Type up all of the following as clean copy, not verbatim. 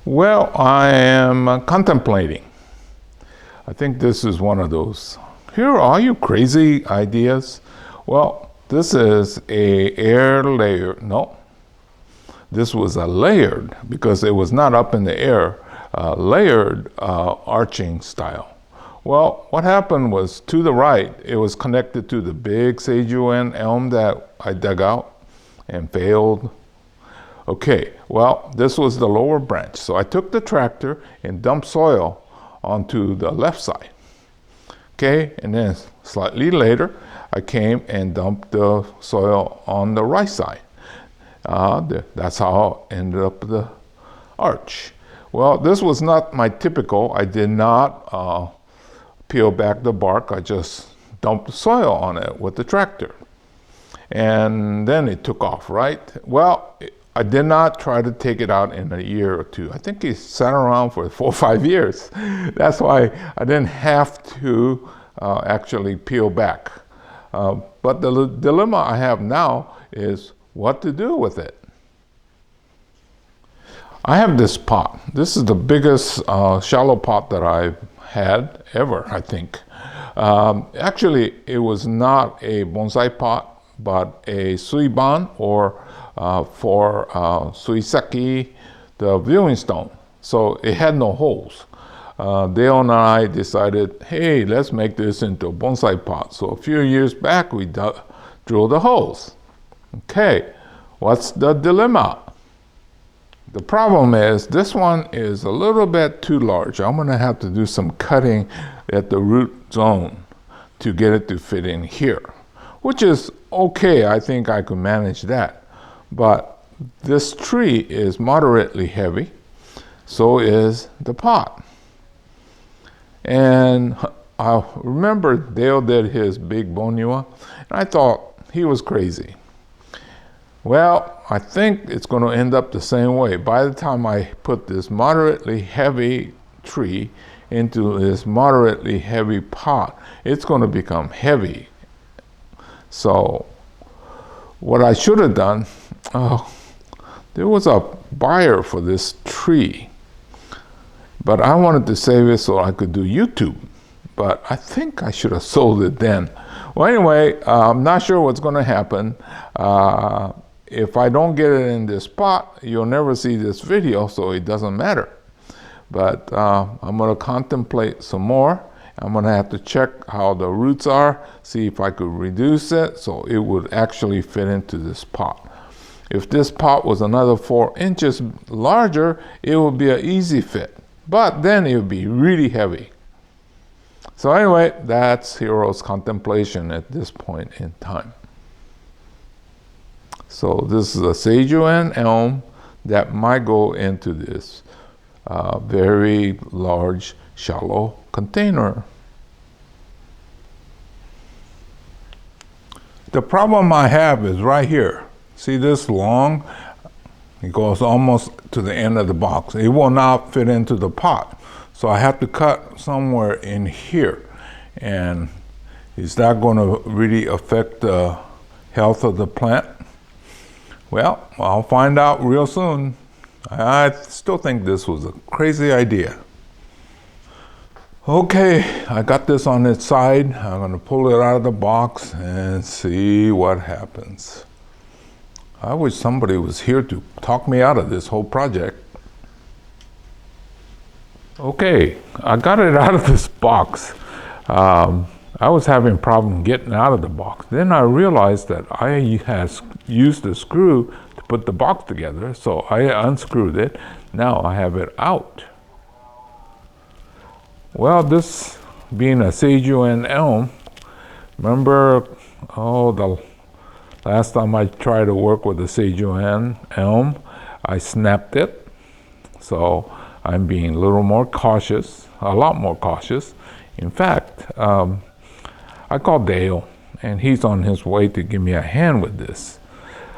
Well, I am contemplating. I think this is one of those. Here are you crazy ideas? Well, this is a air layer. No, this was a layered because it was not up in the air. Layered arching style. Well, what happened was to the right, it was connected to the big Seiyuan elm that I dug out and failed. Okay, well, this was the lower branch. So I took the tractor and dumped soil onto the left side. Okay, and then slightly later, I came and dumped the soil on the right side. That's how I ended up the arch. Well, this was not my typical. I did not peel back the bark. I just dumped soil on it with the tractor. And then it took off, right? Well, I did not try to take it out in a year or two. I think it sat around for 4 or 5 years. That's why I didn't have to actually peel back. But the dilemma I have now is what to do with it. I have this pot. This is the biggest shallow pot that I've had ever, I think. Actually, it was not a bonsai pot, but a suiban or for suisaki, the viewing stone. So it had no holes. Dale and I decided, hey, let's make this into a bonsai pot. So a few years back, we drilled the holes. Okay, what's the dilemma? The problem is this one is a little bit too large. I'm going to have to do some cutting at the root zone to get it to fit in here, which is okay. I think I could manage that. But this tree is moderately heavy, so is the pot. And I remember Dale did his big bonua, and I thought he was crazy. Well, I think it's going to end up the same way. By the time I put this moderately heavy tree into this moderately heavy pot, it's going to become heavy. So what I should have done, there was a buyer for this tree, but I wanted to save it so I could do YouTube. But I think I should have sold it then. Well, anyway, I'm not sure what's going to happen. If I don't get it in this pot, you'll never see this video, so it doesn't matter. But I'm going to contemplate some more. I'm going to have to check how the roots are, see if I could reduce it so it would actually fit into this pot. If this pot was another 4 inches larger, it would be an easy fit. But then it would be really heavy. So anyway, that's Hiro's contemplation at this point in time. So this is a Seiyuan elm that might go into this very large, shallow container. The problem I have is right here. See this long? It goes almost to the end of the box. It will not fit into the pot. So I have to cut somewhere in here. And is that going to really affect the health of the plant? Well, I'll find out real soon. I still think this was a crazy idea. Okay, I got this on its side. I'm going to pull it out of the box and see what happens. I wish somebody was here to talk me out of this whole project. Okay, I got it out of this box. I was having a problem getting out of the box. Then I realized that I had used a screw to put the box together, so I unscrewed it. Now I have it out. Well, this being a Seiyuan elm, remember, the last time I tried to work with a Seiyuan elm, I snapped it. So I'm being a little more cautious, a lot more cautious. In fact, I called Dale, and he's on his way to give me a hand with this.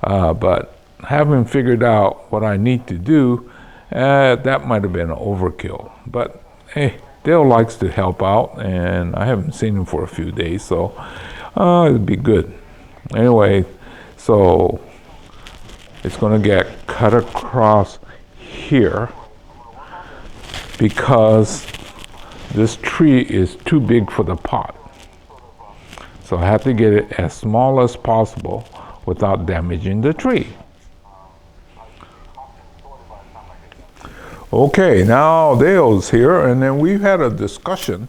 But having figured out what I need to do, that might have been an overkill. But hey, Dale likes to help out, and I haven't seen him for a few days, so it'd be good. Anyway, so it's going to get cut across here. because this tree is too big for the pot. So I have to get it as small as possible without damaging the tree. Okay, now Dale's here, and then we've had a discussion,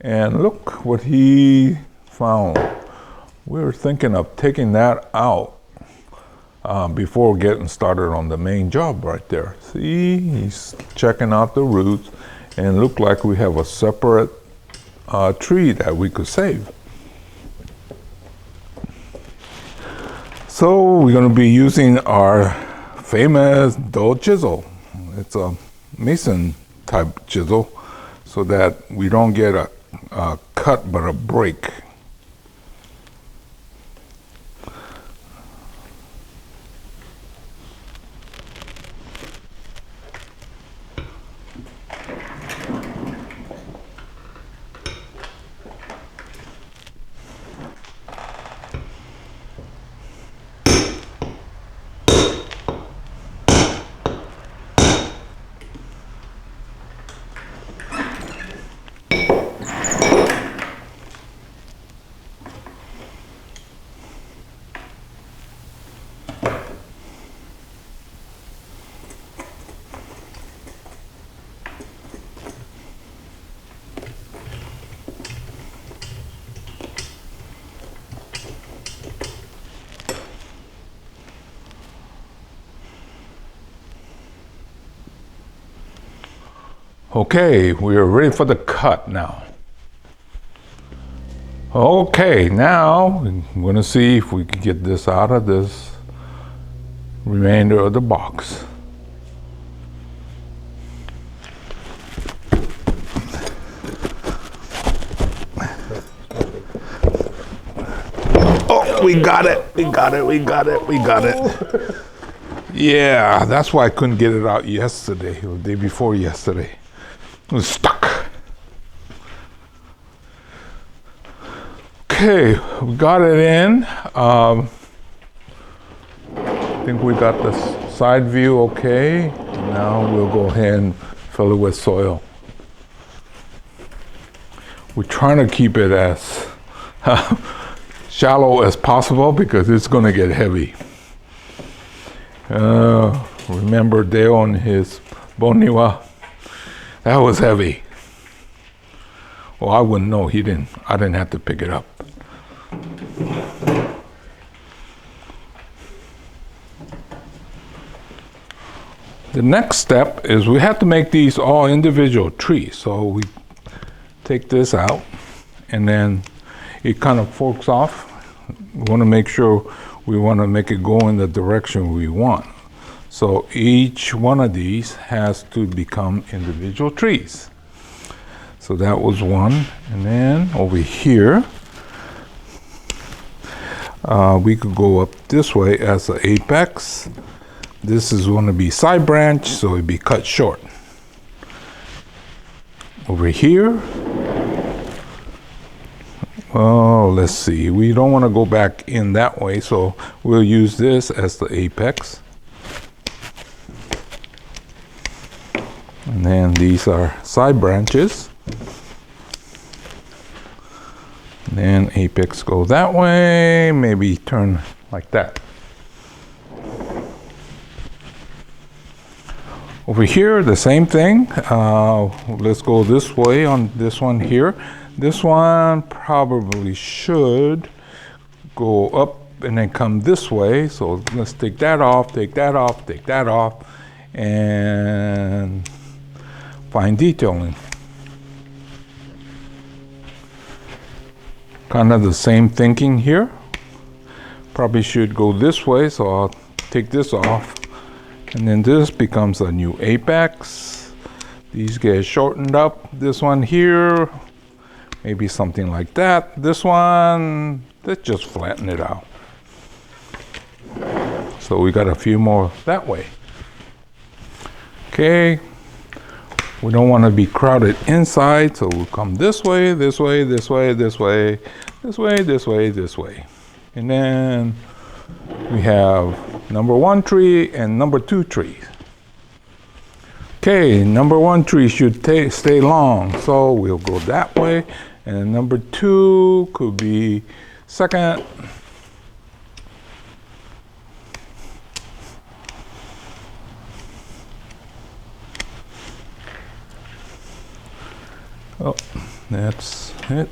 and look what he found. We were thinking of taking that out before getting started on the main job right there. See, he's checking out the roots, and it looked like we have a separate tree that we could save. So we're going to be using our famous dull chisel. It's a mason type chisel, so that we don't get a cut but a break. Okay, we are ready for the cut now. Okay, now I'm going to see if we can get this out of this remainder of the box. Oh, we got it, we got it, we got it, we got it. Yeah, that's why I couldn't get it out yesterday, or the day before yesterday. It was stuck. Okay, we got it in. I think we got the side view okay. Now we'll go ahead and fill it with soil. We're trying to keep it as shallow as possible because it's going to get heavy. Remember Dale and his boniwa? That was heavy. Well, I wouldn't know. I didn't have to pick it up. The next step is we have to make these all individual trees. So we take this out, and then it kind of forks off. We want to make sure we want to make it go in the direction we want. So each one of these has to become individual trees. So that was one. And then over here, we could go up this way as an apex. This is going to be side branch, so it'd be cut short. Over here, oh, let's see. We don't want to go back in that way, so we'll use this as the apex. And then these are side branches. And then apex go that way, maybe turn like that. Over here, the same thing. Let's go this way on this one here. This one probably should go up and then come this way. So let's take that off, take that off, take that off, and fine detailing. Kind of the same thinking here. Probably should go this way, so I'll take this off. And then this becomes a new apex. These get shortened up. This one here, maybe something like that. This one, let's just flatten it out. So we got a few more that way. Okay. We don't want to be crowded inside, so we'll come this way, this way, this way, this way, this way, this way, this way. And then we have number 1 tree and number 2 tree. Okay, number 1 tree should stay long, so we'll go that way. And number 2 could be second. Oh, that's it.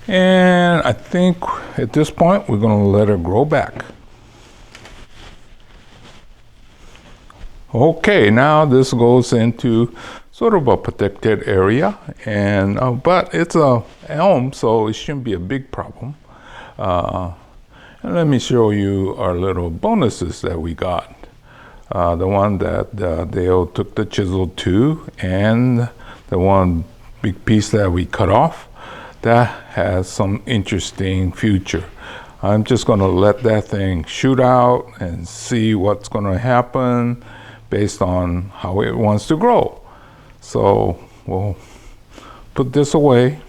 And I think at this point we're going to let her grow back. Okay, now this goes into sort of a protected area, and but it's a elm, so it shouldn't be a big problem. And let me show you our little bonuses that we got. The one that Dale took the chisel to, and the one big piece that we cut off, that has some interesting future. I'm just going to let that thing shoot out and see what's going to happen based on how it wants to grow. So we'll put this away.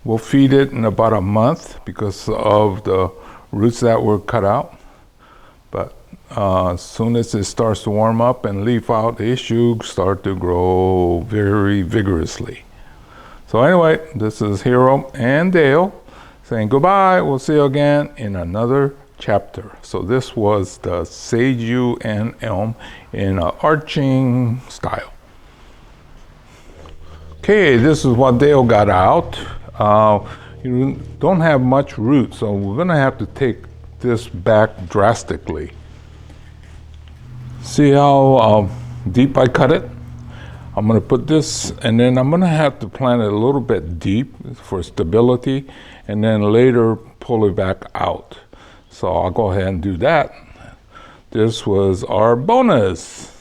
We'll feed it in about a month because of the roots that were cut out. But as soon as it starts to warm up and leaf out, it should start to grow very vigorously. So anyway, this is Hero and Dale saying goodbye. We'll see you again in another chapter. So this was the sage yew and elm in an arching style. Okay, this is what Dale got out. You don't have much root, so we're gonna have to take this back drastically. See how deep I cut it? I'm going to put this, and then I'm going to have to plant it a little bit deep for stability, and then later pull it back out. So I'll go ahead and do that. This was our bonus.